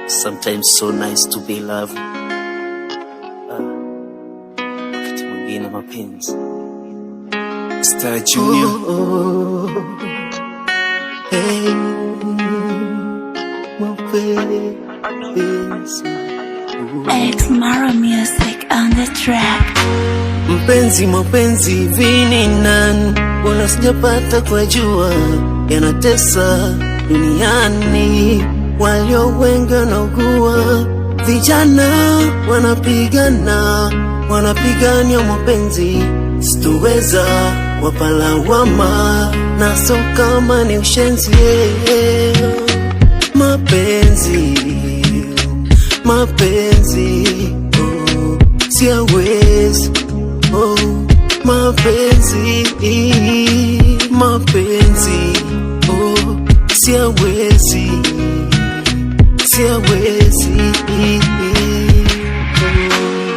Sometimes so nice to be loved. Wakati mwingine mapenzi Star Junior. Hey, mapenzi X Mara Music on the track. Mapenzi vini nani, wala sijapata kwa jua, yanatesa duniani, walio wengi wanaugua, vijana wanapigania mapenzi, sitoweza wapalawama, naso kama ni ushenzi. Mapenzi, oh, siawezi. Oh, mapenzi, oh, siawezi.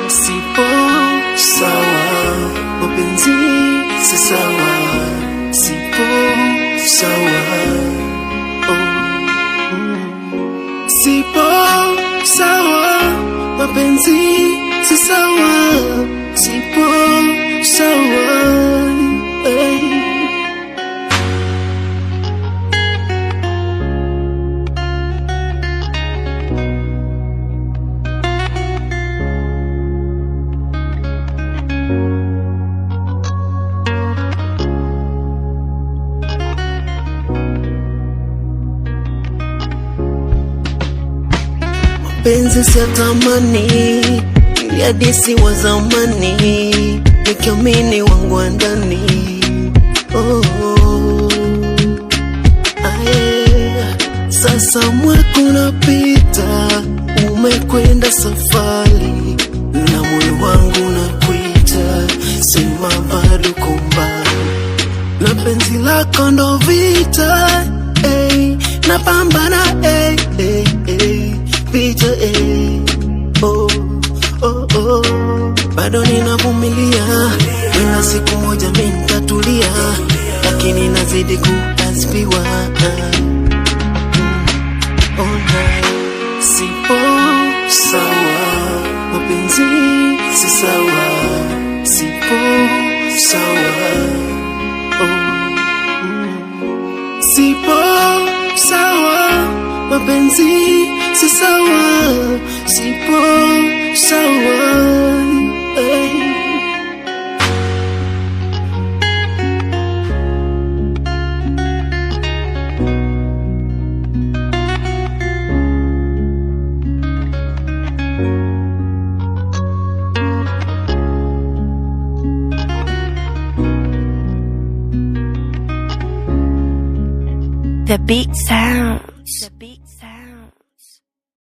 Sipo sawa, mapenzi si sawa, sipo sawa. Sipo sawa, mapenzi si sawa, sipo sawa. Mapenzi siyatamani, ili hadisi wa zamani, nikiamini wangu wa ndani. Sasa mwaka unapita, umekwenda safari, na moyo wangu unakuita, sema bado uko mbali, na penzi lako ndo vita, napambana, vita, bado ninavumilia, ina siku moja mimi nitatulia, lakini nazidi kuasibiwa. Sipo sawa, mapenzi si sawa, sipo sawa. Sipo sawa, mapenzi si sawa, sipo sawa. The beat sounds.